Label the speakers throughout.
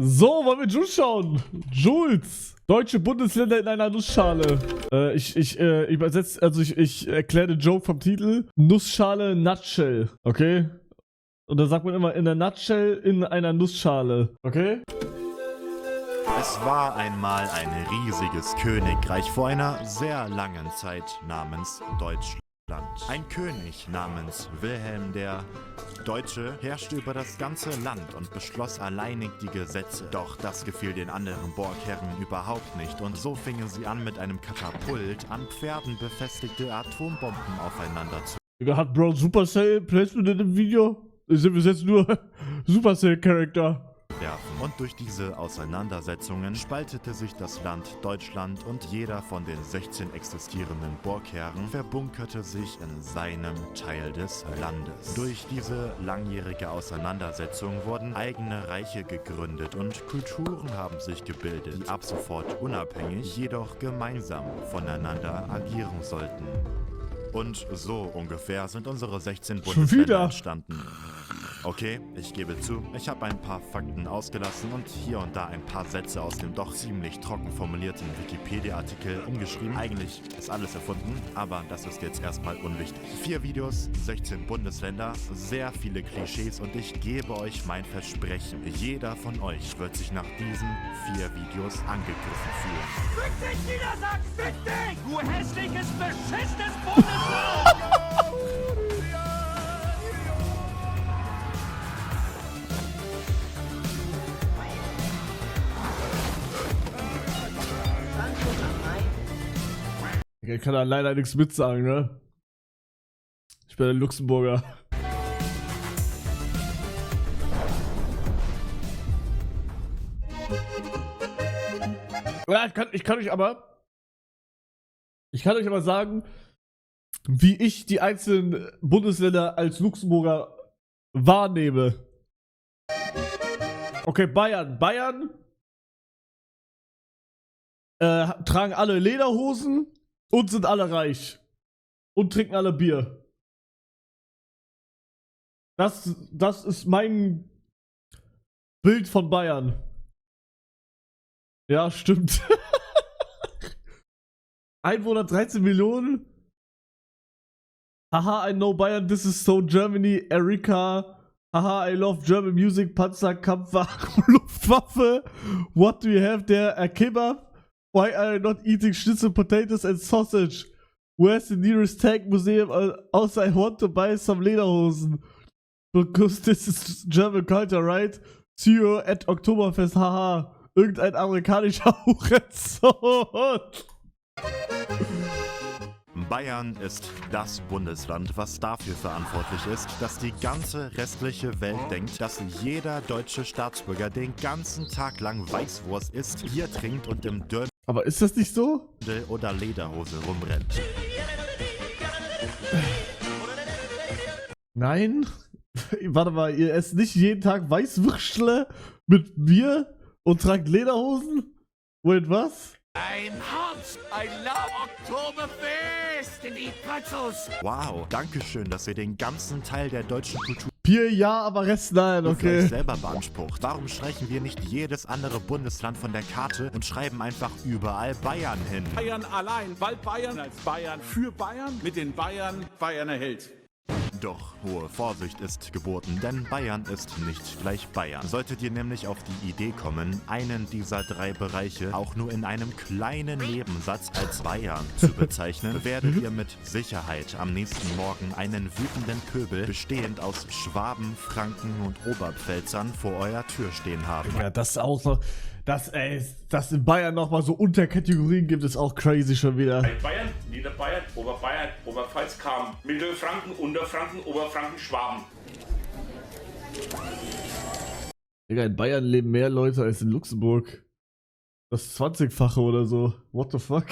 Speaker 1: So, wollen wir Jules schauen? Jules. Deutsche Bundesländer in einer Nussschale. Ich übersetze, also ich erkläre den Joke vom Titel. Nussschale, Nutshell. Okay? Und da sagt man immer in der Nutshell in einer Nussschale. Okay?
Speaker 2: Es war einmal ein riesiges Königreich vor einer sehr langen Zeit namens Deutschland. Ein König namens Wilhelm der Deutsche herrschte über das ganze Land und beschloss alleinig die Gesetze. Doch das gefiel den anderen Burgherren überhaupt nicht und so fingen sie an, mit einem Katapult an Pferden befestigte Atombomben aufeinander zu
Speaker 1: Digga, hat Bro Supercell Placement in dem Video? Sind wir jetzt nur Supercell-Charakter?
Speaker 2: werfen. Und durch diese Auseinandersetzungen spaltete sich das Land Deutschland und jeder von den 16 existierenden Burgherren verbunkerte sich in seinem Teil des Landes. Durch diese langjährige Auseinandersetzung wurden eigene Reiche gegründet und Kulturen haben sich gebildet, die ab sofort unabhängig, jedoch gemeinsam voneinander agieren sollten. Und so ungefähr sind unsere 16 Bundesländer entstanden. Okay, ich gebe zu, ich habe ein paar Fakten ausgelassen und hier und da ein paar Sätze aus dem doch ziemlich trocken formulierten Wikipedia-Artikel umgeschrieben. Eigentlich ist alles erfunden, aber das ist jetzt erstmal unwichtig. 4 Videos, 16 Bundesländer, sehr viele Klischees und ich gebe euch mein Versprechen. Jeder von euch wird sich nach diesen 4 Videos angegriffen fühlen.
Speaker 3: Fick dich, Niedersachsen! Fick dich! Du hässliches, beschissenes Bundesland!
Speaker 1: Ich kann da leider nichts mit sagen, ne? Ich bin ein Luxemburger. Ja, ich kann euch aber sagen, wie ich die einzelnen Bundesländer als Luxemburger wahrnehme. Okay, Bayern. Bayern tragen alle Lederhosen und sind alle reich. Und trinken alle Bier. Das ist mein Bild von Bayern. Ja, stimmt. Einwohner 13 Millionen. Haha, I know Bayern, this is so Germany, Erika. Haha, I love German music, Panzer, Kampfwagen, Luftwaffe. What do you have there? A kebab? Why are you not eating schnitzel potatoes and sausage? Where's the nearest tank museum? Also, I want to buy some Lederhosen. Because this is German culture, right? See you at Oktoberfest, haha. Irgendein amerikanischer Hurensohn.
Speaker 2: Bayern ist das Bundesland, was dafür verantwortlich ist, dass die ganze restliche Welt denkt, dass jeder deutsche Staatsbürger den ganzen Tag lang Weißwurst isst, Bier trinkt und im Dirndl
Speaker 1: Aber ist das nicht so?
Speaker 2: oder Lederhose rumrennt.
Speaker 1: Nein? Warte mal, ihr esst nicht jeden Tag Weißwürstle mit Bier und tragt Lederhosen? Wait, was?
Speaker 3: Ein Herz! I love Oktoberfest! In die Pretzels!
Speaker 2: Wow, danke schön, dass ihr den ganzen Teil der deutschen Kultur
Speaker 1: Bier ja, aber Rest nein,
Speaker 2: für euch
Speaker 1: okay.
Speaker 2: selber beansprucht. Warum streichen wir nicht jedes andere Bundesland von der Karte und schreiben einfach überall Bayern hin?
Speaker 4: Bayern allein, weil Bayern als Bayern für Bayern mit den Bayern Bayern erhält.
Speaker 2: Doch hohe Vorsicht ist geboten, denn Bayern ist nicht gleich Bayern. Solltet ihr nämlich auf die Idee kommen, einen dieser 3 Bereiche auch nur in einem kleinen Nebensatz als Bayern zu bezeichnen, werdet ihr mit Sicherheit am nächsten Morgen einen wütenden Pöbel bestehend aus Schwaben, Franken und Oberpfälzern vor eurer Tür stehen haben.
Speaker 1: Ja, das auch noch. Dass in Bayern nochmal so Unterkategorien gibt, ist auch crazy schon wieder.
Speaker 5: Bayern, Niederbayern, Oberbayern, Oberpfalz kam, Mittelfranken, Unterfranken, Oberfranken, Schwaben.
Speaker 1: Digga, in Bayern leben mehr Leute als in Luxemburg. Das 20-fache oder so. What the fuck?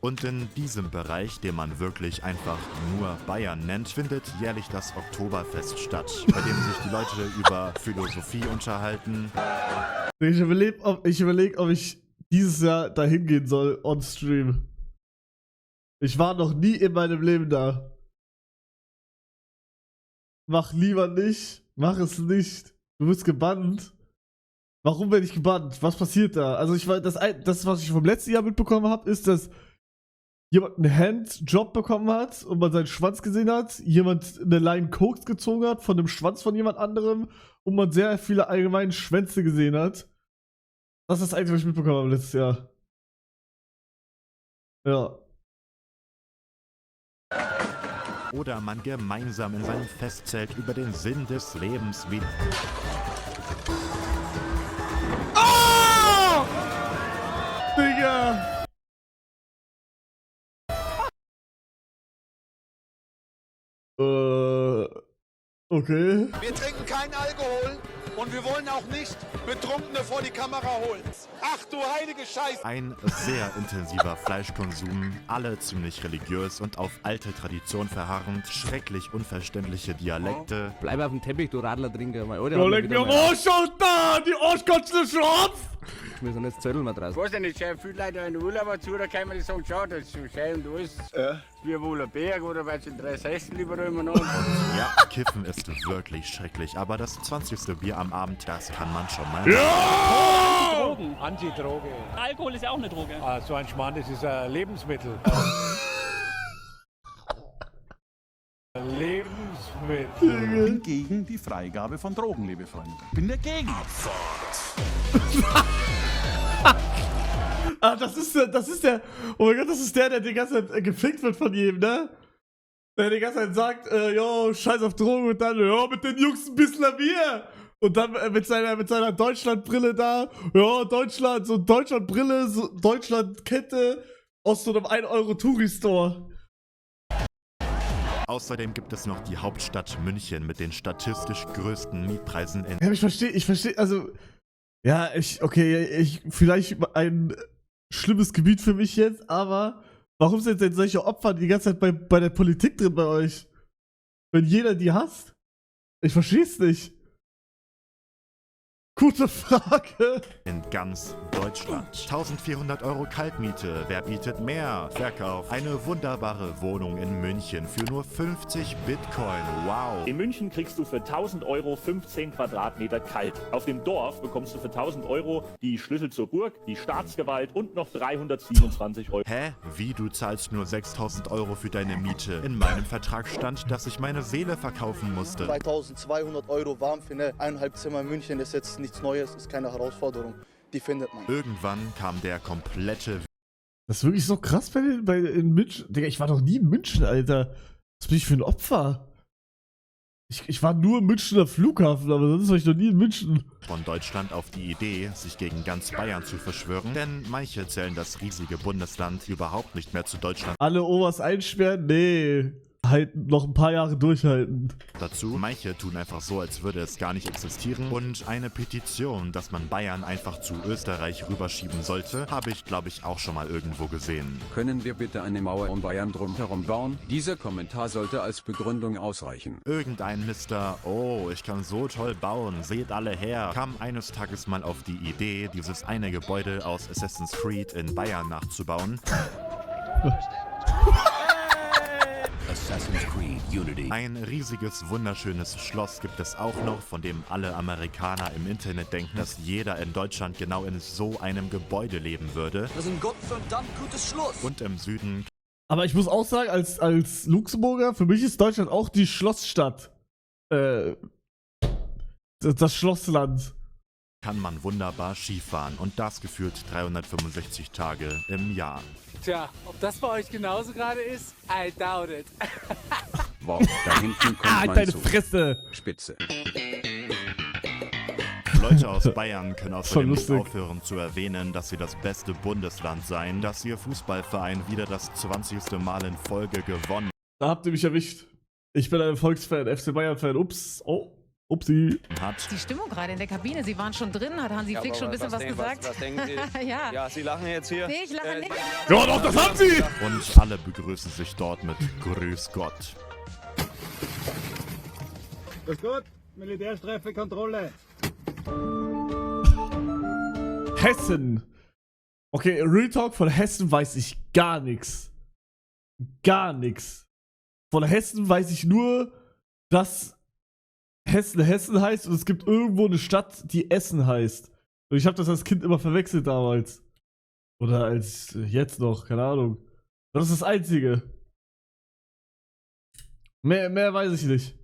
Speaker 2: Und in diesem Bereich, den man wirklich einfach nur Bayern nennt, findet jährlich das Oktoberfest statt, bei dem sich die Leute über Philosophie unterhalten.
Speaker 1: Ich überleg, ob ich dieses Jahr dahin gehen soll, on stream. Ich war noch nie in meinem Leben da. Mach lieber nicht. Mach es nicht. Du wirst gebannt. Warum werde ich gebannt? Was passiert da? Also das, was ich vom letzten Jahr mitbekommen habe, ist, dass jemand einen Handjob bekommen hat und man seinen Schwanz gesehen hat, jemand eine Line Koks gezogen hat von dem Schwanz von jemand anderem und man sehr viele allgemeine Schwänze gesehen hat. Das ist das Einzige, was ich mitbekommen habe letztes Jahr. Ja.
Speaker 2: Oder man gemeinsam in seinem Festzelt über den Sinn des Lebens wie...
Speaker 1: Oh! Digga! Okay.
Speaker 6: Wir trinken keinen Alkohol und wir wollen auch nicht Betrunkene vor die Kamera holen. Ach du heilige Scheiße!
Speaker 2: Ein sehr intensiver Fleischkonsum, alle ziemlich religiös und auf alte Tradition verharrend, schrecklich unverständliche Dialekte.
Speaker 7: Bleib auf dem Teppich, du Radler-Trinker. Mal, Alter,
Speaker 1: Ja, leg mir am Arsch aus da! Die Arschkotze Schropf!
Speaker 7: Wir sind jetzt Zettel mal draußen.
Speaker 8: Ich weiß ja nicht, schau viele Leute in den Urlaub zu, da kann man die sagen, schau, das ist so schön und alles. Wie wohl ein Berg oder weil es in 3 Sessel überall immer noch.
Speaker 2: Ja, Kiffen ist wirklich schrecklich, aber das 20. Bier am Abend, das kann man schon mal.
Speaker 9: Drogen. Antidroge.
Speaker 3: Alkohol ist ja auch eine Droge.
Speaker 9: Ah, so ein Schmarrn, das ist ein Lebensmittel. Lebensmittel.
Speaker 4: Ich bin gegen die Freigabe von Drogen, liebe Freunde. Ich bin dagegen.
Speaker 1: Ah, das ist der, oh mein Gott, das ist der die ganze Zeit gefickt wird von jedem, ne? Der die ganze Zeit sagt, yo, scheiß auf Drogen und dann, ja, mit den Jungs ein bisschen Bier. Und dann mit seiner Deutschlandbrille da, ja, Deutschland, so Deutschlandbrille, so Deutschlandkette aus so einem 1-Euro-Touri-Store.
Speaker 2: Außerdem gibt es noch die Hauptstadt München mit den statistisch größten Mietpreisen in...
Speaker 1: Ja, ich verstehe, also, ja, vielleicht ein schlimmes Gebiet für mich jetzt, aber warum sind denn solche Opfer die ganze Zeit bei der Politik drin bei euch? Wenn jeder die hasst? Ich verstehe es nicht. Gute Frage.
Speaker 2: In ganz Deutschland. 1400 Euro Kaltmiete. Wer bietet mehr? Verkauf. Eine wunderbare Wohnung in München für nur 50 Bitcoin. Wow.
Speaker 10: In München kriegst du für 1000 Euro 15 Quadratmeter kalt. Auf dem Dorf bekommst du für 1000 Euro die Schlüssel zur Burg, die Staatsgewalt und noch 327 Euro.
Speaker 2: Hä? Wie, du zahlst nur 6000 Euro für deine Miete? In meinem Vertrag stand, dass ich meine Seele verkaufen musste.
Speaker 11: 2200 Euro warm für eine 1,5 Zimmer in München ist jetzt nichts Neues, ist keine Herausforderung. Die findet man.
Speaker 2: Irgendwann kam der komplette...
Speaker 1: Das ist wirklich so krass in München. Digga, ich war doch nie in München, Alter. Was bin ich für ein Opfer? Ich war nur im Münchner Flughafen, aber sonst war ich noch nie in München.
Speaker 2: Von Deutschland auf die Idee, sich gegen ganz Bayern zu verschwören, denn manche zählen das riesige Bundesland überhaupt nicht mehr zu Deutschland.
Speaker 1: Alle Omas einsperren? Nee. Halt noch ein paar Jahre durchhalten.
Speaker 2: Dazu, manche tun einfach so, als würde es gar nicht existieren. Und eine Petition, dass man Bayern einfach zu Österreich rüberschieben sollte, habe ich, glaube ich, auch schon mal irgendwo gesehen.
Speaker 12: Können wir bitte eine Mauer um Bayern drumherum bauen? Dieser Kommentar sollte als Begründung ausreichen.
Speaker 2: Irgendein Mister, oh, ich kann so toll bauen, seht alle her, kam eines Tages mal auf die Idee, dieses eine Gebäude aus Assassin's Creed in Bayern nachzubauen.
Speaker 12: Assassin's Creed Unity.
Speaker 2: Ein riesiges, wunderschönes Schloss gibt es auch noch, von dem alle Amerikaner im Internet denken, dass jeder in Deutschland genau in so einem Gebäude leben würde.
Speaker 6: Das ist ein gottverdammt gutes Schloss.
Speaker 2: Und im Süden...
Speaker 1: Aber ich muss auch sagen, als Luxemburger, für mich ist Deutschland auch die Schlossstadt. Das Schlossland.
Speaker 2: Kann man wunderbar Skifahren und das gefühlt 365 Tage im Jahr.
Speaker 9: Tja, ob das bei euch genauso gerade ist? I doubt it.
Speaker 12: Wow, da hinten kommt man
Speaker 1: Deine
Speaker 12: zu.
Speaker 1: Fresse.
Speaker 12: Spitze.
Speaker 2: Leute aus Bayern können außerdem nicht
Speaker 1: lustig.
Speaker 2: aufhören zu erwähnen, dass sie das beste Bundesland seien, dass ihr Fußballverein wieder das 20. Mal in Folge gewonnen
Speaker 1: Da habt ihr mich erwischt. Ich bin ein Erfolgsfan, FC Bayern-Fan. Ups. Oh. Upsi.
Speaker 2: hat.
Speaker 13: Die Stimmung gerade in der Kabine, Sie waren schon drin, hat Hansi Flick schon ein bisschen was gesagt?
Speaker 6: Was denken Sie?
Speaker 13: Ja.
Speaker 6: Ja, Sie lachen jetzt hier.
Speaker 13: Nee, ich lache nicht.
Speaker 1: Ja, doch, das haben sie!
Speaker 2: Und alle begrüßen sich dort mit Grüß Gott.
Speaker 9: Grüß Gott, Militärstreife Kontrolle.
Speaker 1: Hessen. Okay, Real Talk, von Hessen weiß ich gar nichts. Gar nichts. Von Hessen weiß ich nur, dass Hessen heißt und es gibt irgendwo eine Stadt, die Essen heißt. Und ich habe das als Kind immer verwechselt damals. Oder als jetzt noch, keine Ahnung. Das ist das Einzige. Mehr weiß ich nicht.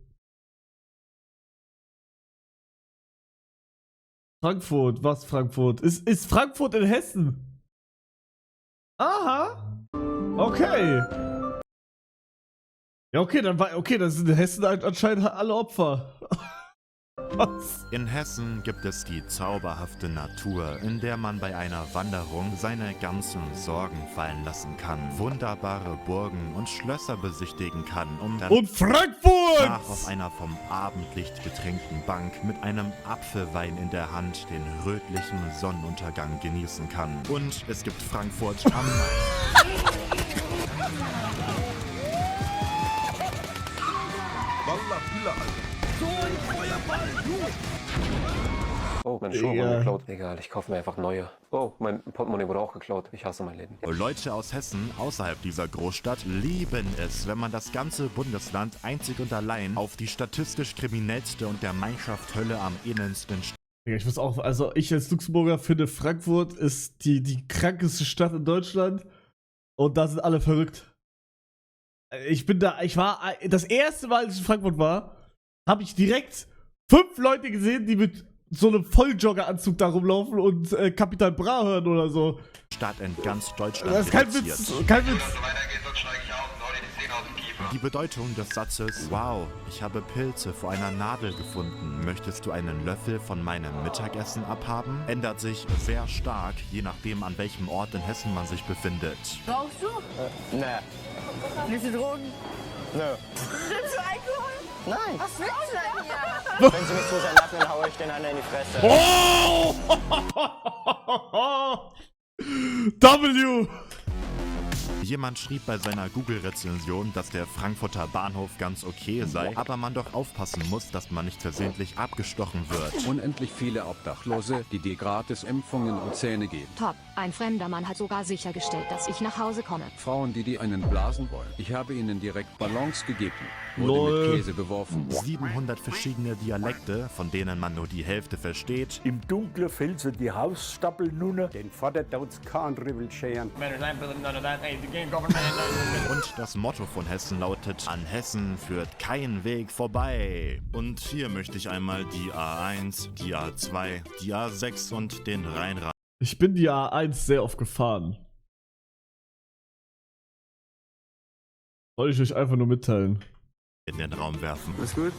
Speaker 1: Frankfurt, was Frankfurt? Ist Frankfurt in Hessen? Aha. Okay. Ja, okay, dann sind in Hessen anscheinend alle Opfer. Was?
Speaker 2: In Hessen gibt es die zauberhafte Natur, in der man bei einer Wanderung seine ganzen Sorgen fallen lassen kann, wunderbare Burgen und Schlösser besichtigen kann, um dann
Speaker 1: und Frankfurt
Speaker 2: auf einer vom Abendlicht getränkten Bank mit einem Apfelwein in der Hand den rötlichen Sonnenuntergang genießen kann. Und es gibt Frankfurt am Main.
Speaker 14: Oh, meine Schuhe wurden geklaut. Egal, ich kaufe mir einfach neue. Oh, mein Portemonnaie wurde auch geklaut. Ich hasse mein Leben.
Speaker 2: Leute aus Hessen außerhalb dieser Großstadt lieben es, wenn man das ganze Bundesland einzig und allein auf die statistisch kriminellste und der Minecraft Hölle am elendsten
Speaker 1: ich muss auch, also ich als Luxemburger finde, Frankfurt ist die krankeste Stadt in Deutschland und da sind alle verrückt. Das erste Mal, als ich in Frankfurt war, habe ich direkt 5 Leute gesehen, die mit so einem Volljoggeranzug da rumlaufen und Capital Bra hören oder so.
Speaker 2: Stadt in ganz Deutschland.
Speaker 1: Das ist kein Witz, kein Witz.
Speaker 2: Die Bedeutung des Satzes, wow, ich habe Pilze vor einer Nadel gefunden. Möchtest du einen Löffel von meinem Mittagessen abhaben? Ändert sich sehr stark, je nachdem, an welchem Ort in Hessen man sich befindet.
Speaker 15: Rauchst du?
Speaker 14: Nee.
Speaker 15: Nimmst du Drogen?
Speaker 14: Nö.
Speaker 15: Nimmst du Alkohol?
Speaker 14: Nein.
Speaker 15: Was willst du denn hier?
Speaker 14: Wenn Sie mich zu sehr lassen, dann hau ich den einen in die Fresse.
Speaker 1: W!
Speaker 2: Jemand schrieb bei seiner Google-Rezension, dass der Frankfurter Bahnhof ganz okay sei, aber man doch aufpassen muss, dass man nicht versehentlich abgestochen wird.
Speaker 12: Unendlich viele Obdachlose, die dir gratis Impfungen und Zähne geben.
Speaker 16: Top. Ein fremder Mann hat sogar sichergestellt, dass ich nach Hause komme.
Speaker 12: Frauen, die einen blasen wollen. Ich habe ihnen direkt Ballons gegeben. Wurde mit Käse beworfen.
Speaker 2: 700 verschiedene Dialekte, von denen man nur die Hälfte versteht.
Speaker 17: Im Dunkle Felsen die Hausstapel nunne, den fordert uns kein Rivel scheren.
Speaker 2: Und das Motto von Hessen lautet, an Hessen führt kein Weg vorbei. Und hier möchte ich einmal die A1, die A2, die A6 und den Rheinrad.
Speaker 1: Ich bin die A1 sehr oft gefahren. Soll ich euch einfach nur mitteilen.
Speaker 2: In den Raum werfen.
Speaker 18: Ist gut?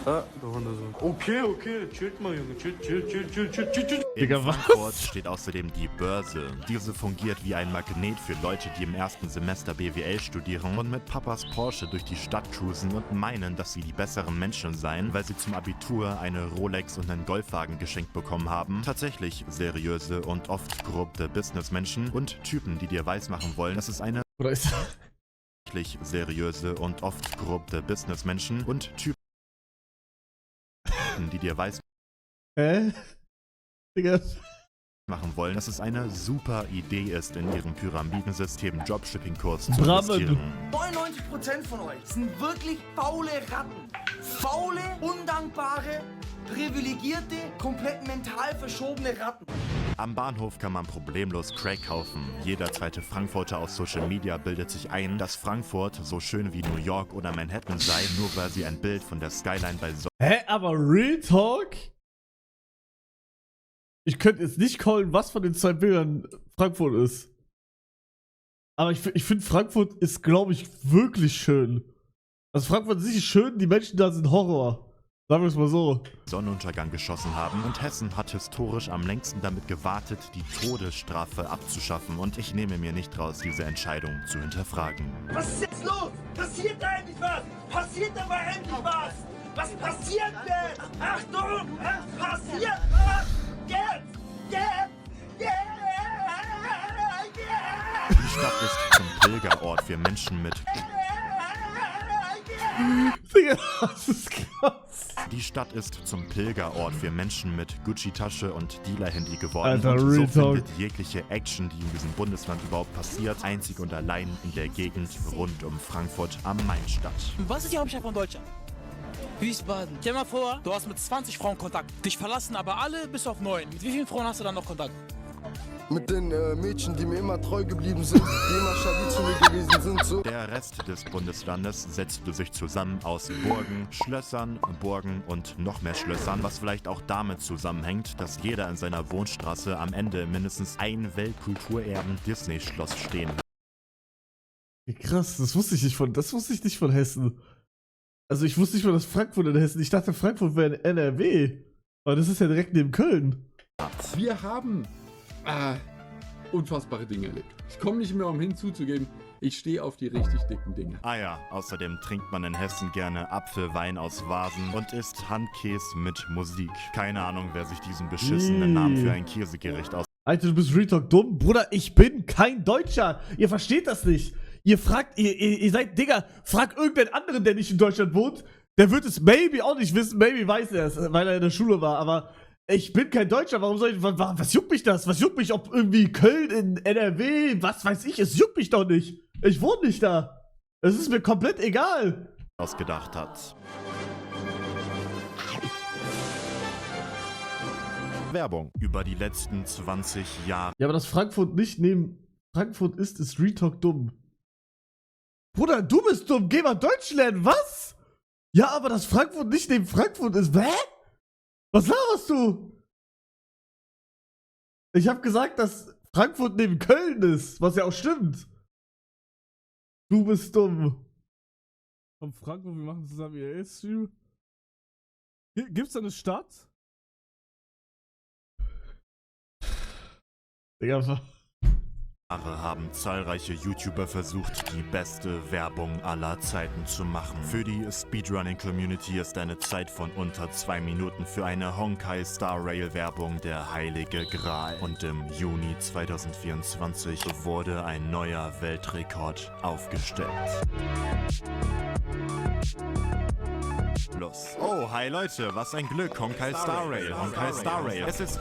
Speaker 18: Ah, der Hundesohn. Okay, chillt mal, Junge. Chill.
Speaker 2: In Frankfurt steht außerdem die Börse. Diese fungiert wie ein Magnet für Leute, die im ersten Semester BWL studieren und mit Papas Porsche durch die Stadt cruisen und meinen, dass sie die besseren Menschen seien, weil sie zum Abitur eine Rolex und einen Golfwagen geschenkt bekommen haben. Tatsächlich seriöse und oft korrupte Businessmenschen und Typen, die dir weismachen wollen, dass es eine seriöse und oft korrupte Businessmenschen und Typen, die dir
Speaker 1: Digga.
Speaker 2: machen wollen, dass es eine super Idee ist, in ihrem Pyramidensystem Dropshipping-Kurs zu
Speaker 1: Bravo.
Speaker 2: investieren.
Speaker 19: 99% von euch sind wirklich faule Ratten. Faule, undankbare, privilegierte, komplett mental verschobene Ratten.
Speaker 2: Am Bahnhof kann man problemlos Crack kaufen. Jeder zweite Frankfurter aus Social Media bildet sich ein, dass Frankfurt so schön wie New York oder Manhattan sei, nur weil sie ein Bild von der Skyline bei
Speaker 1: Hä, aber Real Talk? Ich könnte jetzt nicht callen, was von den 2 Bildern Frankfurt ist. Aber ich finde, Frankfurt ist, glaube ich, wirklich schön. Also Frankfurt ist richtig schön, die Menschen da sind Horror. Sagen wir es mal so.
Speaker 2: Sonnenuntergang geschossen haben und Hessen hat historisch am längsten damit gewartet, die Todesstrafe abzuschaffen und ich nehme mir nicht raus, diese Entscheidung zu hinterfragen.
Speaker 3: Was ist jetzt los? Passiert da endlich was? Passiert da mal endlich was? Was passiert denn? Achtung! Es passiert was? Jetzt!
Speaker 2: Die Stadt ist zum Pilgerort für Menschen mit...
Speaker 1: Digga, das ist krass.
Speaker 2: Die Stadt ist zum Pilgerort für Menschen mit Gucci-Tasche und Dealer-Handy geworden.
Speaker 1: Alter,
Speaker 2: und so
Speaker 1: Real Talk.
Speaker 2: findet jegliche Action, die in diesem Bundesland überhaupt passiert, einzig und allein in der Gegend rund um Frankfurt am Main statt.
Speaker 19: Was ist die Hauptstadt von Deutschland?
Speaker 9: Wiesbaden. Stell dir mal vor, du hast mit 20 Frauen Kontakt. Dich verlassen aber alle bis auf 9. Mit wie vielen Frauen hast du dann noch Kontakt?
Speaker 20: Mit den Mädchen, die mir immer treu geblieben sind, die immer stabil zu mir gewesen sind. So.
Speaker 2: Der Rest des Bundeslandes setzte sich zusammen aus Burgen, Schlössern, Burgen und noch mehr Schlössern, was vielleicht auch damit zusammenhängt, dass jeder in seiner Wohnstraße am Ende mindestens ein Weltkulturerben-Disney-Schloss stehen hat.
Speaker 1: Krass, das wusste ich nicht von Hessen. Also ich wusste nicht mal, dass Frankfurt in Hessen. Ich dachte, Frankfurt wäre in NRW. Aber das ist ja direkt neben Köln.
Speaker 21: Wir haben unfassbare Dinge erlebt. Ich komme nicht mehr umhin zuzugeben, ich stehe auf die richtig dicken Dinge.
Speaker 2: Ah ja, außerdem trinkt man in Hessen gerne Apfelwein aus Vasen und isst Handkäse mit Musik. Keine Ahnung, wer sich diesen beschissenen Namen für ein Käsegericht aus...
Speaker 1: Alter, du bist Retalk dumm. Bruder, ich bin kein Deutscher. Ihr versteht das nicht. Ihr seid, Digga, fragt irgendeinen anderen, der nicht in Deutschland wohnt. Der wird es maybe auch nicht wissen. Maybe weiß er es, weil er in der Schule war. Aber ich bin kein Deutscher. Warum soll ich, was juckt mich das? Was juckt mich, ob irgendwie Köln in NRW, was weiß ich? Es juckt mich doch nicht. Ich wohne nicht da. Es ist mir komplett egal.
Speaker 2: Ausgedacht hat. Werbung über die letzten 20 Jahre.
Speaker 1: Ja, aber dass Frankfurt nicht neben Frankfurt ist Retalk dumm. Bruder, du bist dumm. Geh mal Deutsch lernen. Was? Ja, aber dass Frankfurt nicht neben Frankfurt ist. Hä? Was laberst du? Ich hab gesagt, dass Frankfurt neben Köln ist. Was ja auch stimmt. Du bist dumm. Komm, Frankfurt, wir machen zusammen EA-Stream. Gibt's da eine Stadt? Digga,
Speaker 2: haben zahlreiche YouTuber versucht, die beste Werbung aller Zeiten zu machen. Für die Speedrunning-Community ist eine Zeit von unter 2 Minuten für eine Honkai Star Rail Werbung der heilige Gral. Und im Juni 2024 wurde ein neuer Weltrekord aufgestellt. Los. Oh, hi Leute, was ein Glück. Honkai Star Rail. Honkai Star Rail. Es ist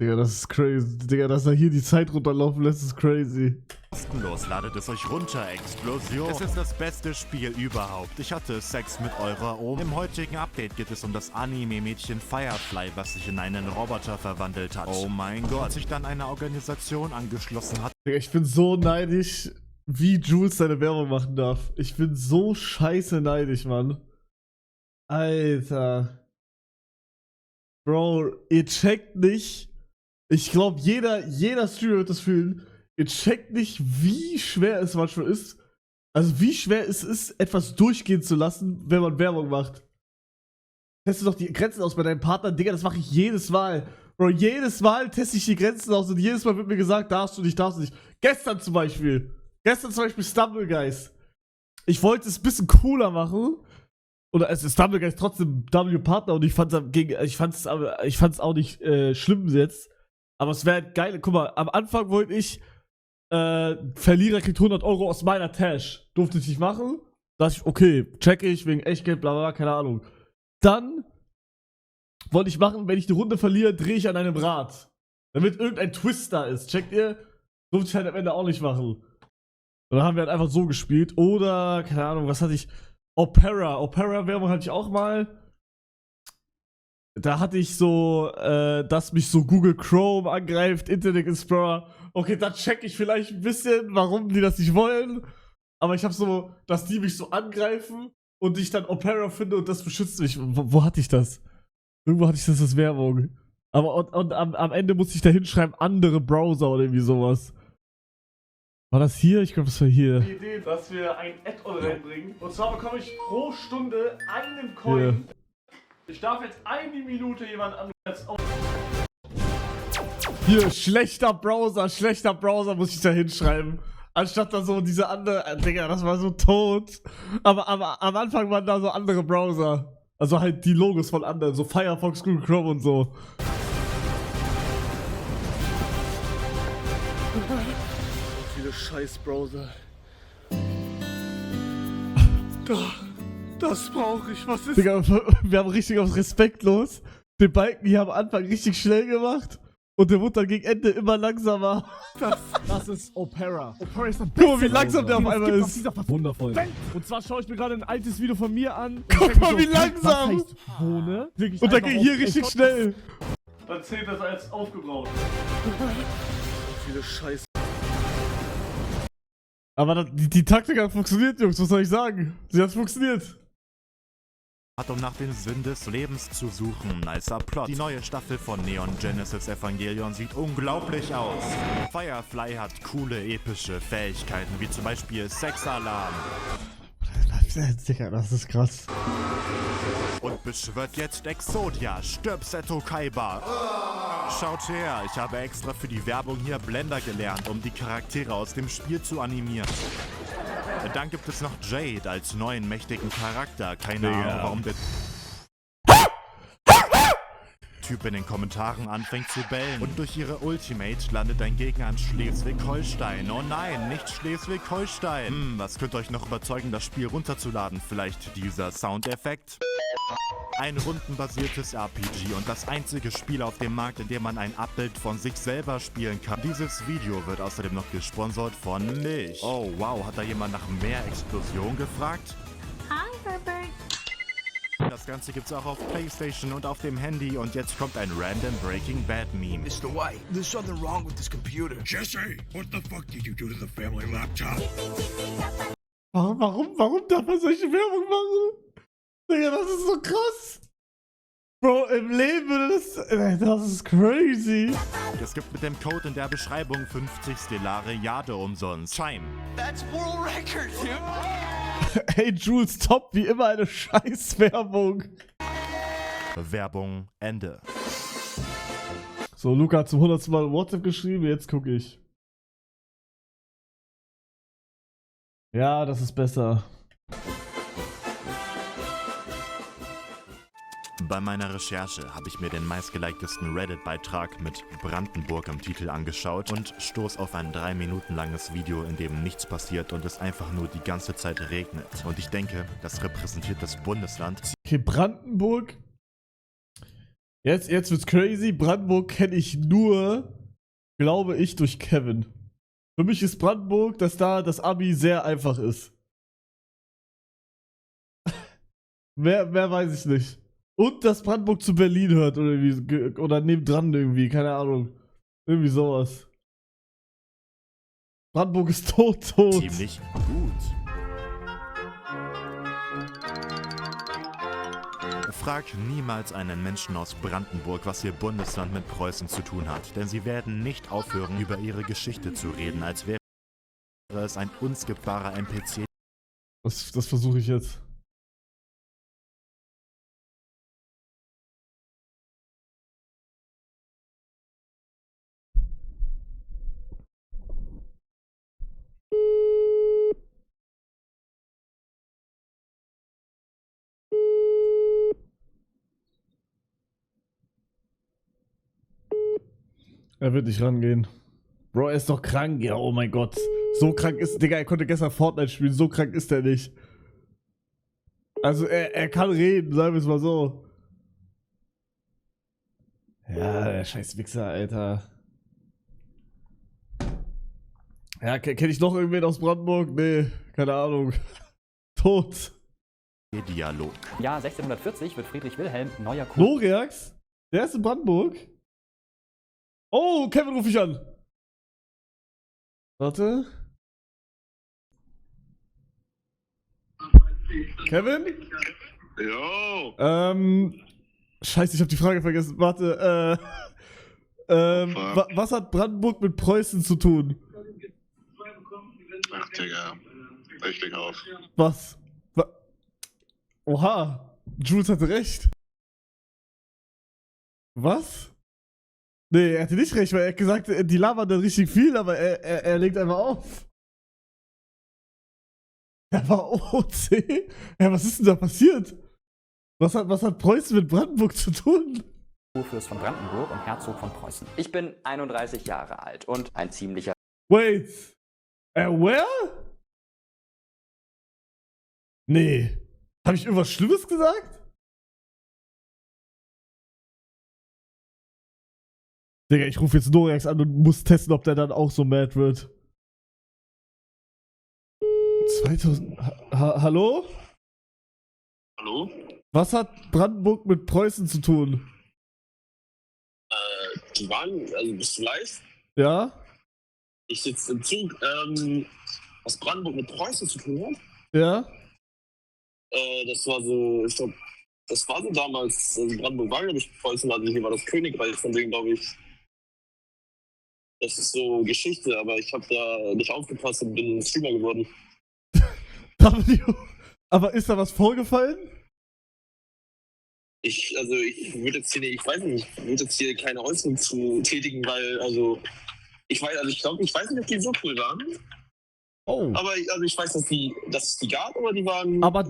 Speaker 1: Digga, das ist crazy. Digga, dass er hier die Zeit runterlaufen lässt, ist crazy.
Speaker 2: kostenlos, ladet es euch runter, Explosion. Es ist das beste Spiel überhaupt. Ich hatte Sex mit eurer Oma. Im heutigen Update geht es um das Anime-Mädchen Firefly, was sich in einen Roboter verwandelt hat. Oh mein Gott. Als sich dann eine Organisation angeschlossen hat.
Speaker 1: Digga, ich bin so neidisch, wie Jules seine Werbung machen darf. Ich bin so scheiße neidisch, Mann. Alter. Bro, ihr checkt nicht. Ich glaube, jeder Streamer wird das fühlen. Ihr checkt nicht, wie schwer es manchmal ist. Also wie schwer es ist, etwas durchgehen zu lassen, wenn man Werbung macht. Teste doch die Grenzen aus bei deinem Partner. Digga, das mache ich jedes Mal. Bro, jedes Mal teste ich die Grenzen aus und jedes Mal wird mir gesagt, darfst du nicht, darfst du nicht. Gestern zum Beispiel Stumble Guys. Ich wollte es ein bisschen cooler machen. Oder es ist Stumble Guys trotzdem W-Partner und ich fand's auch nicht schlimm jetzt. Aber es wäre geil. Guck mal, am Anfang wollte ich Verlierer kriegt 100 Euro aus meiner Tash. Durfte ich nicht machen. Da dachte ich, okay, check ich, wegen Echtgeld, bla bla, keine Ahnung. Dann wollte ich machen, wenn ich die Runde verliere, drehe ich an einem Rad. Damit irgendein Twist da ist. Checkt ihr? Durfte ich halt am Ende auch nicht machen. Und dann haben wir halt einfach so gespielt. Oder, keine Ahnung, was hatte ich? Opera-Werbung hatte ich auch mal. Da hatte ich so, dass mich so Google Chrome angreift, Internet Explorer. Okay, da check ich vielleicht ein bisschen, warum die das nicht wollen. Aber ich habe so, dass die mich so angreifen und ich dann Opera finde und das beschützt mich. Wo hatte ich das? Irgendwo hatte ich das als Werbung. Aber und am Ende musste ich da hinschreiben, andere Browser oder irgendwie sowas. War das hier? Ich glaube, das war hier. Die Idee, dass wir ein Add-on reinbringen. Und zwar bekomme ich pro Stunde einen Coin. Ja. Ich darf jetzt eine Minute jemanden anrufen. Hier, schlechter Browser muss ich da hinschreiben. Anstatt da so diese andere, Digga, das war so tot. Aber am Anfang waren da so andere Browser. Also halt die Logos von anderen, so Firefox, Google Chrome und so. Viele Scheiß-Browser. Das brauche ich, was ist... Digga, wir haben richtig auf respektlos den Balken hier am Anfang richtig schnell gemacht Und der wurde dann gegen Ende immer langsamer. Das ist Opera. Opera ist ein Guck mal, wie langsam der auf einmal ist.
Speaker 5: Wundervoll.
Speaker 1: Und zwar schaue ich mir gerade ein altes Video von mir an. Guck mal, wie langsam.
Speaker 5: Was heißt Wohne?
Speaker 1: Und dann ging hier richtig schnell.
Speaker 5: Dann zählt das als aufgebraucht.
Speaker 1: Viele Scheiße. Aber die Taktik hat funktioniert, Jungs. Was soll ich sagen? Sie hat funktioniert.
Speaker 2: Um nach den Sinn des Lebens zu suchen. Nicer Plot. Die neue Staffel von Neon Genesis Evangelion sieht unglaublich aus. Firefly hat coole, epische Fähigkeiten, wie zum Beispiel Sexalarm.
Speaker 1: Digga, das ist krass.
Speaker 2: Und beschwört jetzt Exodia. Stirb Seto Kaiba. Schaut her, ich habe extra für die Werbung hier Blender gelernt, um die Charaktere aus dem Spiel zu animieren. Dann gibt es noch Jade als neuen mächtigen Charakter. Keine Ahnung, warum der Typ in den Kommentaren anfängt zu bellen. Und durch ihre Ultimate landet ein Gegner an Schleswig-Holstein. Oh nein, nicht Schleswig-Holstein. Was könnte euch noch überzeugen, das Spiel runterzuladen? Vielleicht dieser Soundeffekt? Ein rundenbasiertes RPG und das einzige Spiel auf dem Markt, in dem man ein Abbild von sich selber spielen kann. Dieses Video wird außerdem noch gesponsert von Milch. Oh wow, hat da jemand nach mehr Explosion gefragt?
Speaker 15: Hi, Herbert.
Speaker 2: Das Ganze gibt's auch auf PlayStation und auf dem Handy und jetzt kommt ein random Breaking Bad Meme.
Speaker 3: Mr. White, there's something wrong with this computer.
Speaker 22: Jesse, what the fuck did you do to the family laptop?
Speaker 1: Warum darf man solche Werbung machen? Digga, das ist so krass. Bro, im Leben würde das ist crazy.
Speaker 2: Es gibt mit dem Code in der Beschreibung 50 stellare Jade umsonst. Chime.
Speaker 3: That's world record, dude.
Speaker 1: Hey Jules, top, wie immer eine Scheißwerbung.
Speaker 2: Werbung Ende.
Speaker 1: So, Luca hat zum 100. Mal WhatsApp geschrieben, jetzt gucke ich. Ja, das ist besser.
Speaker 2: Bei meiner Recherche habe ich mir den meistgelikedesten Reddit-Beitrag mit Brandenburg im Titel angeschaut und stoß auf ein 3 Minuten langes Video, in dem nichts passiert und es einfach nur die ganze Zeit regnet. Und ich denke, das repräsentiert das Bundesland.
Speaker 1: Okay, Brandenburg. Jetzt wird's crazy. Brandenburg kenne ich nur, glaube ich, durch Kevin. Für mich ist Brandenburg, dass da das Abi sehr einfach ist. Mehr weiß ich nicht. Und dass Brandenburg zu Berlin hört oder nebendran irgendwie, keine Ahnung. Irgendwie sowas. Brandenburg ist tot.
Speaker 2: Ziemlich gut. Frag niemals einen Menschen aus Brandenburg, was ihr Bundesland mit Preußen zu tun hat, denn sie werden nicht aufhören, über ihre Geschichte zu reden, als wäre es ein unskippbarer NPC.
Speaker 1: Das versuche ich jetzt. Er wird nicht rangehen. Bro, er ist doch krank. Ja, oh mein Gott. So krank ist... Digga, er konnte gestern Fortnite spielen. So krank ist er nicht. Also, er kann reden, sagen wir es mal so. Ja, der scheiß Wichser, Alter. Ja, kenne ich noch irgendwen aus Brandenburg? Nee, keine Ahnung. Tot.
Speaker 2: Dialog.
Speaker 23: Jahr 1640 wird Friedrich Wilhelm neuer
Speaker 1: Loriax? Der ist in Brandenburg? Oh, Kevin rufe ich an. Warte. Kevin?
Speaker 22: Jo.
Speaker 1: Scheiße, ich habe die Frage vergessen. Warte, was hat Brandenburg mit Preußen zu tun?
Speaker 22: Ach, Digga. Ich leg auf.
Speaker 1: Was? Oha. Jules hatte recht. Was? Nee, er hatte nicht recht, weil er hat gesagt, die labern dann richtig viel, aber er legt einfach auf. Er war OC? Ja, was ist denn da passiert? Was hat Preußen mit Brandenburg zu tun?
Speaker 23: Kurfürst von Brandenburg und Herzog von Preußen. Ich bin 31 Jahre alt und ein ziemlicher...
Speaker 1: Wait. Where? Nee. Habe ich irgendwas Schlimmes gesagt? Digga, ich rufe jetzt Noreax an und muss testen, ob der dann auch so mad wird. 2000... Hallo?
Speaker 22: Hallo?
Speaker 1: Was hat Brandenburg mit Preußen zu tun?
Speaker 22: Die waren, also bist du live?
Speaker 1: Ja?
Speaker 22: Ich sitze im Zug. Was Brandenburg mit Preußen zu tun hat?
Speaker 1: Ja?
Speaker 22: Das war so, ich glaube, das war so damals, also Brandenburg war, glaube ich, Preußen, also hier war das Königreich, von denen, glaube ich, das ist so Geschichte, aber ich habe da nicht aufgepasst und bin Streamer geworden.
Speaker 1: Aber ist da was vorgefallen?
Speaker 22: Ich würde jetzt hier, ich weiß nicht, ich würde jetzt hier keine Äußerung zu tätigen, weil, ich weiß nicht, ob die so cool waren.
Speaker 1: Oh.
Speaker 22: Aber ich weiß, dass es die gab, aber die waren.
Speaker 1: Aber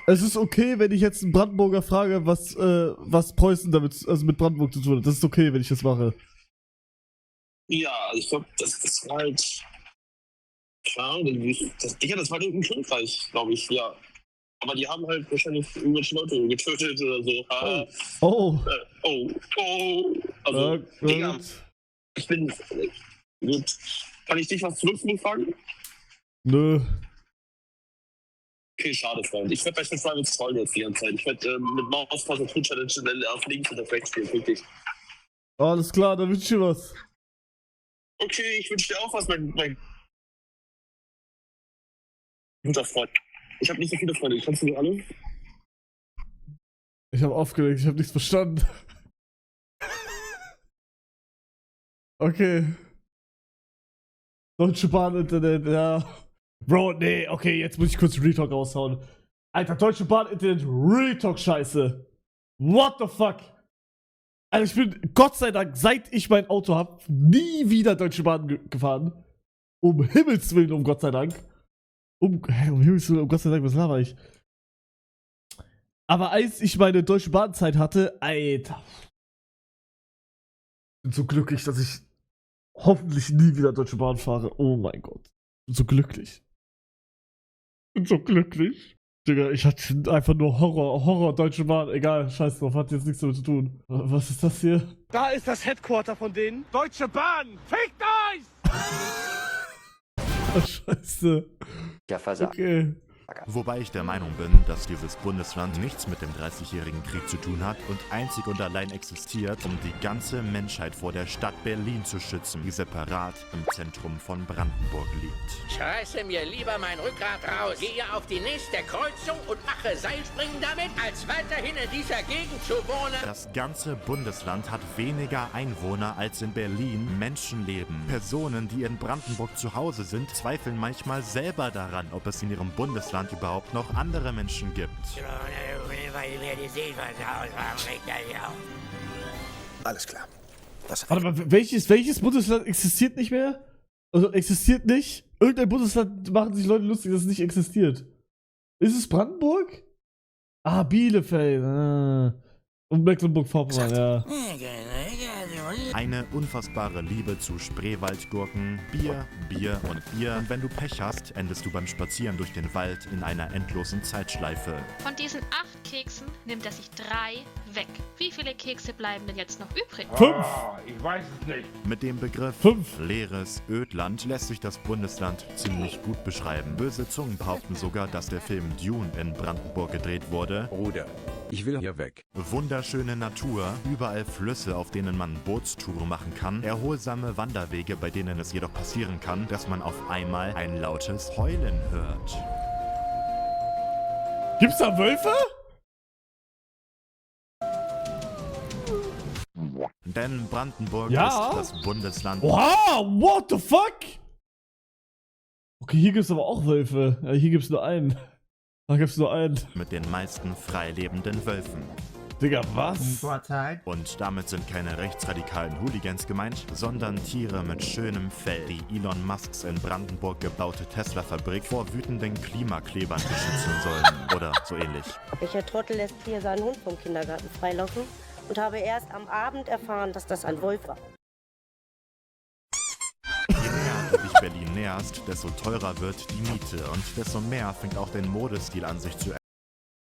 Speaker 1: es ist okay, wenn ich jetzt einen Brandenburger frage, was Preußen damit, also mit Brandenburg zu tun hat. Das ist okay, wenn ich das mache.
Speaker 22: Ja, also ich glaube, das war halt. Klar, das war irgendein Königreich, glaube ich, ja. Aber die haben halt wahrscheinlich irgendwelche Leute getötet oder so. Also, Digga, ich bin. Gut. Kann ich dich was zu Luxemburg fragen?
Speaker 1: Nö.
Speaker 22: Okay, schade, Freund. Ich werde bei Twitch Rivals trollen jetzt die ganze Zeit. Ich werde mit Maus Tastatur Challenge auf links und auf rechts spielen, wirklich.
Speaker 1: Alles klar, dann wünsche ich dir was.
Speaker 22: Okay, ich wünsche dir auch was, mein guter Freund. Ich habe nicht so viele Freunde. Kannst du die alle?
Speaker 1: Ich habe aufgelegt, ich habe nichts verstanden. Okay. Deutsche Bahn Internet, ja. Bro, nee, okay, jetzt muss ich kurz Retalk raushauen. Alter, Deutsche Bahn Internet, Retalk Scheiße. What the fuck? Also ich bin, Gott sei Dank, seit ich mein Auto hab, nie wieder Deutsche Bahn gefahren. Um Himmels Willen, um Gott sei Dank. Um Himmels Willen, um Gott sei Dank, was laber ich? Aber als ich meine Deutsche Bahn-Zeit hatte, Alter. Ich bin so glücklich, dass ich hoffentlich nie wieder Deutsche Bahn fahre. Oh mein Gott. Ich bin so glücklich. Ich bin so glücklich. Digga, ich hatte einfach nur Horror Deutsche Bahn. Egal, scheiß drauf, hat jetzt nichts damit zu tun. Was ist das hier?
Speaker 3: Da ist das Headquarter von denen. Deutsche Bahn, fickt euch!
Speaker 1: Oh, scheiße.
Speaker 23: Ja, versagt.
Speaker 1: Okay.
Speaker 2: Wobei ich der Meinung bin, dass dieses Bundesland nichts mit dem 30-jährigen Krieg zu tun hat und einzig und allein existiert, um die ganze Menschheit vor der Stadt Berlin zu schützen, die separat im Zentrum von Brandenburg liegt.
Speaker 4: Schreiße mir lieber mein Rückgrat raus, gehe auf die nächste Kreuzung und mache Seilspringen damit, als weiterhin in dieser Gegend zu wohnen.
Speaker 2: Das ganze Bundesland hat weniger Einwohner als in Berlin Menschenleben. Personen, die in Brandenburg zu Hause sind, zweifeln manchmal selber daran, ob es in ihrem Bundesland überhaupt noch andere Menschen gibt.
Speaker 6: Alles klar.
Speaker 1: Warte mal, welches Bundesland existiert nicht mehr? Also existiert nicht? Irgendein Bundesland machen sich Leute lustig, dass es nicht existiert. Ist es Brandenburg? Ah, Bielefeld. Und Mecklenburg-Vorpommern, ja.
Speaker 2: Eine unfassbare Liebe zu Spreewaldgurken, Bier, Bier und Bier. Und wenn du Pech hast, endest du beim Spazieren durch den Wald in einer endlosen Zeitschleife.
Speaker 7: Von diesen 8 Keksen nimmt er sich 3 weg. Wie viele Kekse bleiben denn jetzt noch übrig?
Speaker 1: 5!
Speaker 22: Ich weiß es nicht.
Speaker 2: Mit dem Begriff
Speaker 1: 5
Speaker 2: leeres Ödland lässt sich das Bundesland ziemlich gut beschreiben. Böse Zungen behaupten sogar, dass der Film Dune in Brandenburg gedreht wurde.
Speaker 12: Bruder, ich will hier weg.
Speaker 2: Wunderschöne Natur, überall Flüsse, auf denen man Bootstouren machen kann, erholsame Wanderwege, bei denen es jedoch passieren kann, dass man auf einmal ein lautes Heulen hört.
Speaker 1: Gibt's da Wölfe?
Speaker 2: Denn Brandenburg
Speaker 1: Ja.
Speaker 2: ist das Bundesland.
Speaker 1: Wow, what the fuck? Okay, hier gibt's aber auch Wölfe. Ja, hier gibt's nur einen. Da gibt's nur einen.
Speaker 2: Mit den meisten freilebenden Wölfen.
Speaker 1: Digga, was?
Speaker 2: Und damit sind keine rechtsradikalen Hooligans gemeint, sondern Tiere mit schönem Fell, die Elon Musks in Brandenburg gebaute Tesla-Fabrik vor wütenden Klimaklebern beschützen sollen. Oder so ähnlich.
Speaker 8: Welcher Trottel lässt hier seinen Hund vom Kindergarten freilaufen und habe erst am Abend erfahren, dass das ein Wolf war.
Speaker 2: Je näher du dich Berlin näherst, desto teurer wird die Miete und desto mehr fängt auch dein Modestil an sich zu ändern.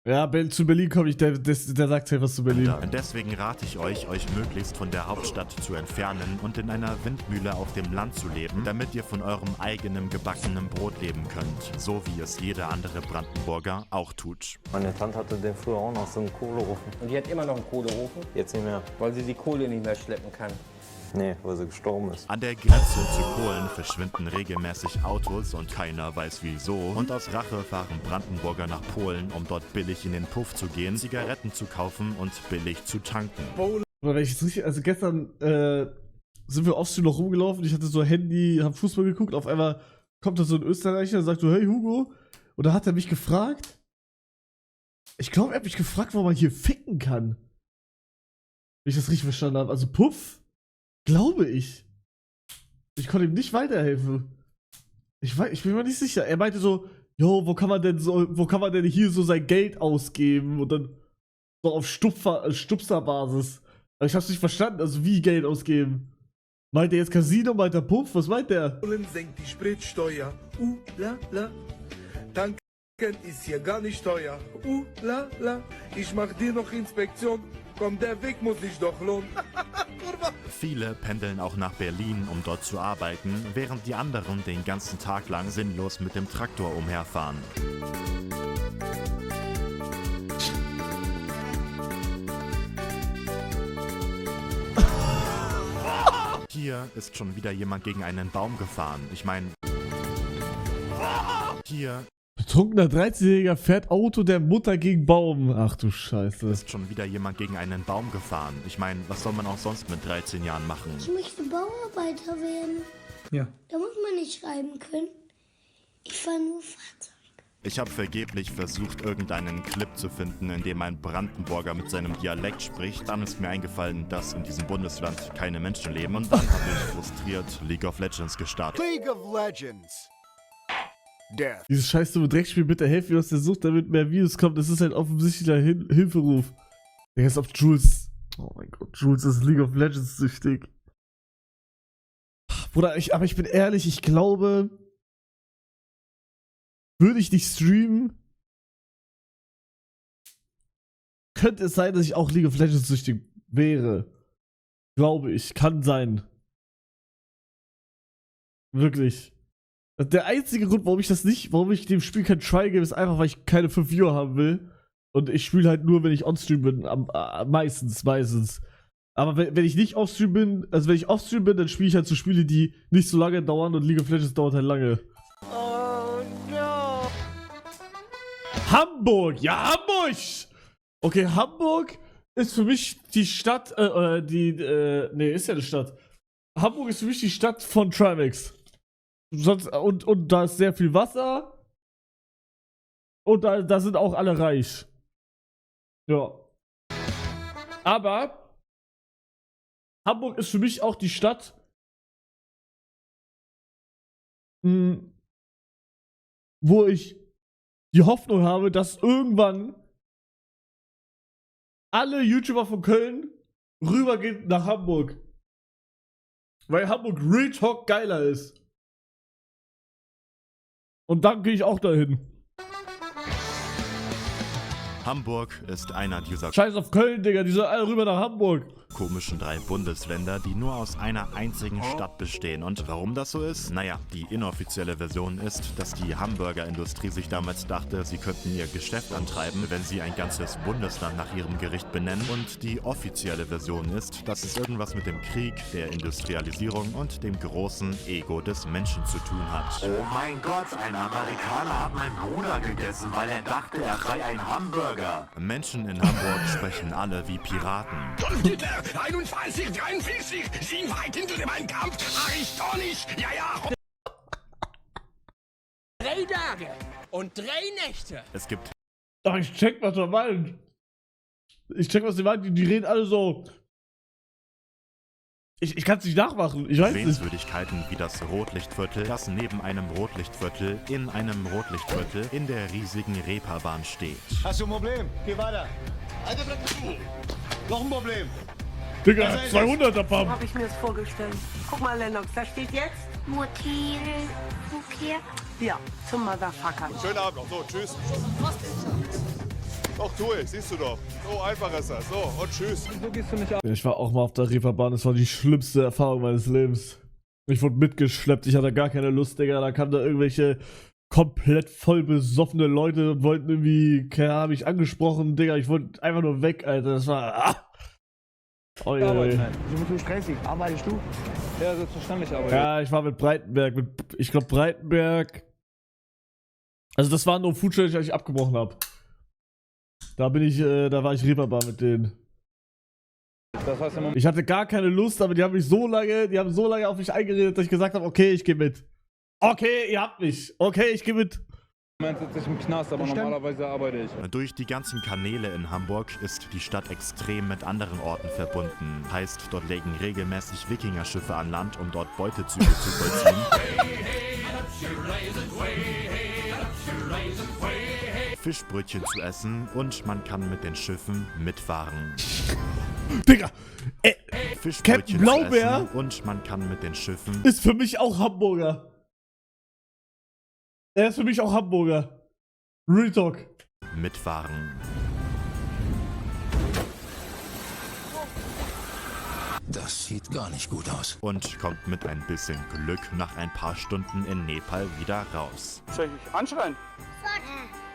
Speaker 1: Ja, zu Berlin komme ich, der sagt ja was zu Berlin.
Speaker 2: Deswegen rate ich euch möglichst von der Hauptstadt zu entfernen und in einer Windmühle auf dem Land zu leben, damit ihr von eurem eigenen gebackenen Brot leben könnt. So wie es jeder andere Brandenburger auch tut.
Speaker 14: Meine Tante hatte den früher auch noch so einen Kohleofen. Und die hat immer noch einen Kohleofen? Jetzt nicht mehr. Weil sie die Kohle nicht mehr schleppen kann. Nee, weil sie gestorben ist.
Speaker 2: An der Grenze zu Polen verschwinden regelmäßig Autos und keiner weiß wieso. Und aus Rache fahren Brandenburger nach Polen, um dort billig in den Puff zu gehen, Zigaretten zu kaufen und billig zu tanken.
Speaker 1: Also gestern sind wir offstream noch rumgelaufen, ich hatte so ein Handy, hab Fußball geguckt, auf einmal kommt da so ein Österreicher und sagt so, hey Hugo, und da hat er mich gefragt, ich glaube, er hat mich gefragt, wo man hier ficken kann. Wenn ich das richtig verstanden habe. Also Puff? Glaube ich. Ich konnte ihm nicht weiterhelfen. Ich bin mir nicht sicher. Er meinte so, jo, wo kann man denn hier so sein Geld ausgeben? Und dann so auf Stupserbasis. Aber ich hab's nicht verstanden, also wie Geld ausgeben. Meint er jetzt Casino, meint er Puff? Was meint der?
Speaker 3: Polen senkt die Spritsteuer. La la. Tanken ist hier gar nicht teuer. La la. Ich mach dir noch Inspektion. Komm, der Weg muss sich doch lohnen.
Speaker 2: Viele pendeln auch nach Berlin, um dort zu arbeiten, während die anderen den ganzen Tag lang sinnlos mit dem Traktor umherfahren. Hier ist schon wieder jemand gegen einen Baum gefahren. Ich meine, hier...
Speaker 1: Betrunkener 13-Jähriger fährt Auto der Mutter gegen Baum. Ach du Scheiße.
Speaker 2: Ist schon wieder jemand gegen einen Baum gefahren. Ich meine, was soll man auch sonst mit 13 Jahren machen?
Speaker 10: Ich möchte Bauarbeiter werden.
Speaker 1: Ja.
Speaker 10: Da muss man nicht schreiben können. Ich fahre nur Fahrzeuge.
Speaker 2: Ich habe vergeblich versucht, irgendeinen Clip zu finden, in dem ein Brandenburger mit seinem Dialekt spricht. Dann ist mir eingefallen, dass in diesem Bundesland keine Menschen leben. Und dann habe ich frustriert League of Legends gestartet.
Speaker 6: League of Legends. Death.
Speaker 1: Dieses scheiß dumme Dreckspiel, bitte helft mir aus der Sucht, damit mehr Videos kommt. Das ist ein offensichtlicher Hilferuf. Der ist ob Jules. Oh mein Gott, Jules ist League of Legends süchtig. Bruder, aber ich bin ehrlich, ich glaube, würde ich nicht streamen, könnte es sein, dass ich auch League of Legends süchtig wäre. Glaube ich, kann sein. Wirklich. Der einzige Grund, warum ich dem Spiel kein Try gebe, ist einfach, weil ich keine 5 Viewer haben will. Und ich spiele halt nur, wenn ich on-stream bin. Meistens. Aber wenn ich nicht off-stream bin, also wenn ich off-stream bin, dann spiele ich halt so Spiele, die nicht so lange dauern und League of Legends dauert halt lange.
Speaker 10: Oh no.
Speaker 1: Hamburg! Ja, Hamburg! Okay, Hamburg ist für mich die Stadt, nee, ist ja eine Stadt. Hamburg ist für mich die Stadt von Trimax. Sonst, und da ist sehr viel Wasser. Und da sind auch alle reich. Ja. Aber Hamburg ist für mich auch die Stadt, wo ich die Hoffnung habe, dass irgendwann alle YouTuber von Köln rübergehen nach Hamburg. Weil Hamburg Real Talk geiler ist. Und dann gehe ich auch dahin.
Speaker 2: Hamburg ist einer dieser
Speaker 1: Scheiß auf Köln, Digga, die sollen alle rüber nach Hamburg.
Speaker 2: komischen 3 Bundesländer, die nur aus einer einzigen Stadt bestehen. Und warum das so ist? Naja, die inoffizielle Version ist, dass die Hamburgerindustrie sich damals dachte, sie könnten ihr Geschäft antreiben, wenn sie ein ganzes Bundesland nach ihrem Gericht benennen. Und die offizielle Version ist, dass es irgendwas mit dem Krieg, der Industrialisierung und dem großen Ego des Menschen zu tun hat.
Speaker 11: Oh mein Gott, ein Amerikaner hat meinen Bruder gegessen, weil er dachte, er sei ein Hamburger.
Speaker 2: Menschen in Hamburg sprechen alle wie Piraten.
Speaker 11: 21, 43, 7 weit hinter dem Kampf, Aristonis, ja, ja.
Speaker 4: 3 Tage und 3 Nächte.
Speaker 2: Es gibt...
Speaker 1: Ach, ich check, was er meint. Ich check, was die meint. Die reden alle so... Ich kann es nicht nachmachen, ich weiß nicht.
Speaker 2: Sehenswürdigkeiten wie das Rotlichtviertel, das neben einem Rotlichtviertel in einem Rotlichtviertel in der riesigen Reeperbahn steht.
Speaker 6: Hast du ein Problem? Geh weiter. Alter, bleib zu. Noch ein Problem.
Speaker 1: Digga, 200er Pump.
Speaker 15: So hab ich mir das vorgestellt. Guck mal, Lennox, da steht jetzt
Speaker 10: Motelverkehr.
Speaker 15: Ja, zum Motherfucker.
Speaker 6: Schönen Abend noch. So, tschüss. Doch, tue ich, siehst du doch. So einfach ist das. So, und tschüss.
Speaker 9: So gehst du nicht ab.
Speaker 1: Ich war auch mal auf der Reeperbahn, das war die schlimmste Erfahrung meines Lebens. Ich wurde mitgeschleppt, ich hatte gar keine Lust, Digga. Da kamen da irgendwelche komplett voll besoffene Leute und wollten irgendwie, keine Ahnung, mich angesprochen, Digga. Ich wollte einfach nur weg, Alter. Das war. Oh, ja,
Speaker 9: So bist du stressig. Arbeitest du? Ja, selbstverständlich arbeite ich.
Speaker 1: Ja, ich war mit Breitenberg. Ich glaube, Breitenberg. Also, das war nur Food Challenge, als ich abgebrochen habe. Da war ich Reeperbahn mit denen.
Speaker 9: Das heißt,
Speaker 1: Ich hatte gar keine Lust, aber die haben so lange auf mich eingeredet, dass ich gesagt habe, okay, ich gehe mit. Okay, ihr habt mich. Okay, ich gehe mit.
Speaker 9: Im Moment sitze ich im Knast, aber normalerweise arbeite ich.
Speaker 2: Durch die ganzen Kanäle in Hamburg ist die Stadt extrem mit anderen Orten verbunden. Heißt, dort legen regelmäßig Wikingerschiffe an Land, um dort Beutezüge zu vollziehen. Fischbrötchen zu essen und man kann mit den Schiffen mitfahren.
Speaker 1: Digga!
Speaker 2: Fischbrötchen
Speaker 1: Captain Blaubeer
Speaker 2: zu essen und man kann mit den Schiffen
Speaker 1: ist für mich auch Hamburger. Er ist für mich auch Hamburger. Real Talk.
Speaker 2: mitfahren.
Speaker 11: Das sieht gar nicht gut aus.
Speaker 2: Und kommt mit ein bisschen Glück nach ein paar Stunden in Nepal wieder raus.
Speaker 9: Soll ich anschreien?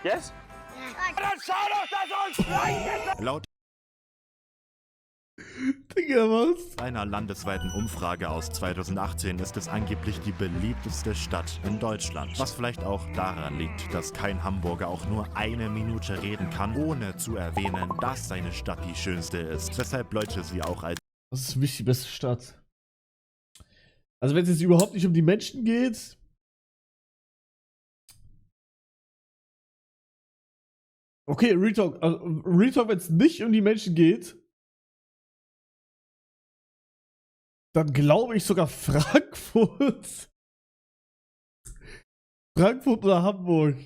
Speaker 9: Yes? Dann schau doch, dass uns reicht!
Speaker 2: Laut
Speaker 1: Digga, was?
Speaker 2: einer landesweiten Umfrage aus 2018 ist es angeblich die beliebteste Stadt in Deutschland. Was vielleicht auch daran liegt, dass kein Hamburger auch nur eine Minute reden kann, ohne zu erwähnen, dass seine Stadt die schönste ist. Weshalb Leute sie auch als
Speaker 1: Das ist für mich die beste Stadt. Also wenn es jetzt überhaupt nicht um die Menschen geht. Okay, Real Talk, wenn es nicht um die Menschen geht, dann glaube ich sogar Frankfurt. Frankfurt oder Hamburg.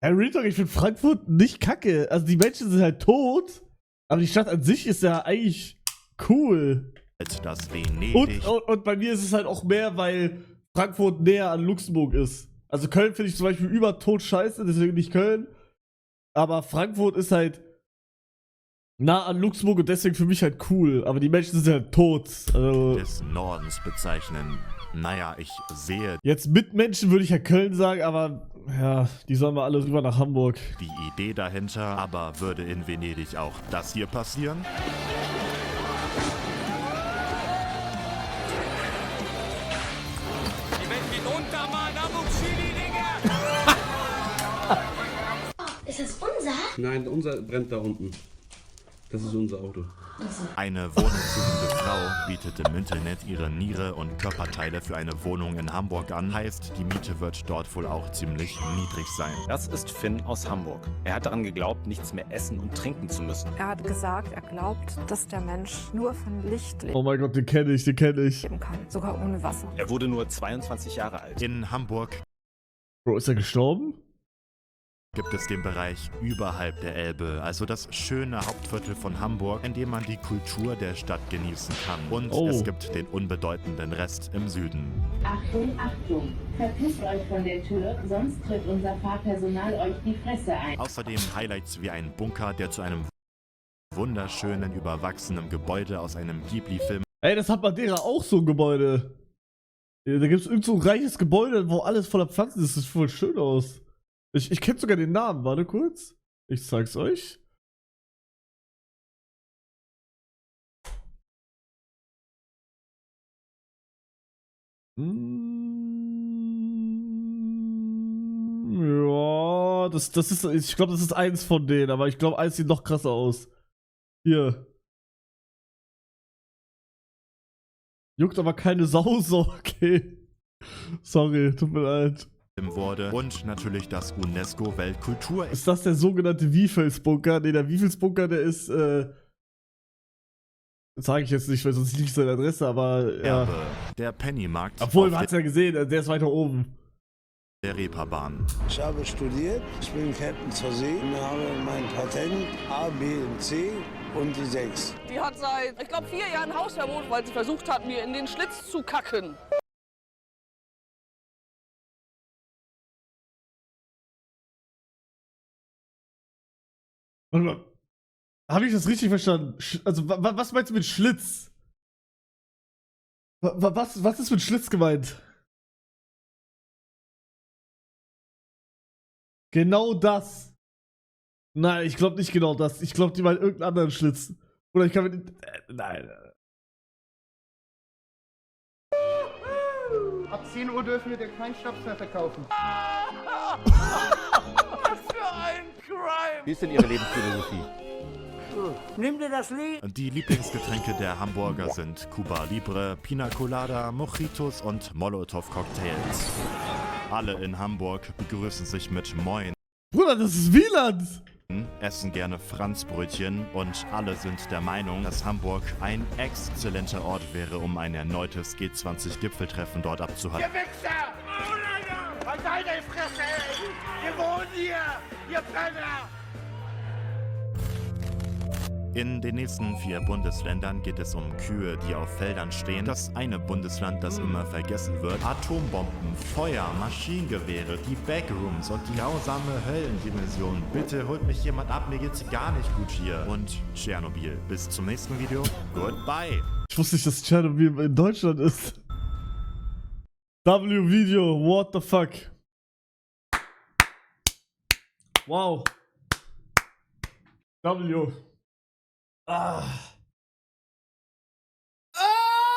Speaker 1: Ja, Real Talk, ich finde Frankfurt nicht kacke. Also die Menschen sind halt tot, aber die Stadt an sich ist ja eigentlich cool.
Speaker 2: das Venedig.
Speaker 1: Und bei mir ist es halt auch mehr, weil Frankfurt näher an Luxemburg ist. Also Köln finde ich zum Beispiel übertot scheiße, deswegen nicht Köln. Aber Frankfurt ist halt nah an Luxemburg und deswegen für mich halt cool. Aber die Menschen sind halt tot. Also
Speaker 2: des Nordens bezeichnen. Naja, ich sehe
Speaker 1: jetzt mit Menschen würde ich ja Köln sagen, aber ja, die sollen mal alle rüber nach Hamburg.
Speaker 2: die Idee dahinter, aber würde in Venedig auch das hier passieren?
Speaker 11: Die Welt geht unter, Mann. Hamburg Chili, Digga.
Speaker 10: Ist das unser?
Speaker 18: Nein, unser brennt da unten. Das ist unser Auto.
Speaker 2: Eine wohnungssuchende Frau bietet im Internet ihre Niere und Körperteile für eine Wohnung in Hamburg an. Heißt, die Miete wird dort wohl auch ziemlich niedrig sein.
Speaker 13: Das ist Finn aus Hamburg. Er hat daran geglaubt, nichts mehr essen und trinken zu müssen.
Speaker 16: Er hat gesagt, er glaubt, dass der Mensch nur von Licht
Speaker 1: Oh mein Gott, den kenne ich.
Speaker 16: leben kann, sogar ohne Wasser.
Speaker 13: Er wurde nur 22 Jahre alt.
Speaker 2: In Hamburg
Speaker 1: Bro, ist er gestorben?
Speaker 2: gibt es den Bereich überhalb der Elbe, also das schöne Hauptviertel von Hamburg, in dem man die Kultur der Stadt genießen kann. Und es gibt den unbedeutenden Rest im Süden.
Speaker 17: Achtung, Achtung! Verpisst euch von der Tür, sonst tritt unser Fahrpersonal euch die Fresse ein.
Speaker 2: Außerdem Highlights wie ein Bunker, der zu einem wunderschönen, überwachsenen Gebäude aus einem Ghibli-Film.
Speaker 1: Ey, das hat Madeira auch so ein Gebäude. Da gibt es irgend so ein reiches Gebäude, wo alles voller Pflanzen ist. Das sieht voll schön aus. Ich kenne sogar den Namen. Warte kurz. Ich zeig's euch. Ja, das ist, ich glaube, das ist eins von denen, aber ich glaube, eins sieht noch krasser aus. Hier. Juckt aber keine Sau so, okay. Sorry, tut mir leid.
Speaker 2: Wurde und natürlich das UNESCO-Weltkultur.
Speaker 1: Ist das der sogenannte Wiefelsbunker? Ne, der Wiefelsbunker, der ist, sage ich jetzt nicht, weil sonst nicht seine Adresse, aber ja.
Speaker 2: Der Pennymarkt.
Speaker 1: Obwohl, man hat's ja gesehen, der ist weiter oben.
Speaker 2: Der Reeperbahn.
Speaker 24: Ich habe studiert, ich bin Captain zur See und habe mein Patent A, B und C und die 6.
Speaker 25: Die hat seit, ich glaube, 4 Jahren Hausverbot, weil sie versucht hat, mir in den Schlitz zu kacken.
Speaker 1: Warte mal. Habe ich das richtig verstanden? Also, was meinst du mit Schlitz? Was ist mit Schlitz gemeint? Genau das. Nein, ich glaube nicht genau das. Ich glaube, die meinen irgendeinen anderen Schlitz. Oder ich kann mir nicht... nein.
Speaker 5: Ab 10 Uhr dürfen wir dir keinen Schnaps mehr verkaufen.
Speaker 11: Was für ein Crime!
Speaker 14: Wie ist denn Ihre Lebensphilosophie?
Speaker 15: Nimm dir das Lied.
Speaker 2: Die Lieblingsgetränke der Hamburger sind Cuba Libre, Pina Colada, Mojitos und Molotow-Cocktails. Alle in Hamburg begrüßen sich mit Moin.
Speaker 1: Bruder, das ist Wieland!
Speaker 2: Essen gerne Franzbrötchen und alle sind der Meinung, dass Hamburg ein exzellenter Ort wäre, um ein erneutes G20-Gipfeltreffen dort abzuhalten.
Speaker 11: Ihr Wichser! Was halt deine Fresse, ey! Wir wohnen hier! Ihr Penner!
Speaker 2: In den nächsten 4 Bundesländern geht es um Kühe, die auf Feldern stehen. Das eine Bundesland, das immer vergessen wird. Atombomben, Feuer, Maschinengewehre, die Backrooms und die grausame Höllendimension. Bitte holt mich jemand ab, mir geht's gar nicht gut hier. Und Tschernobyl. Bis zum nächsten Video. Goodbye.
Speaker 1: Ich wusste nicht, dass Tschernobyl in Deutschland ist. W-Video, what the fuck? Wow. W. Ah.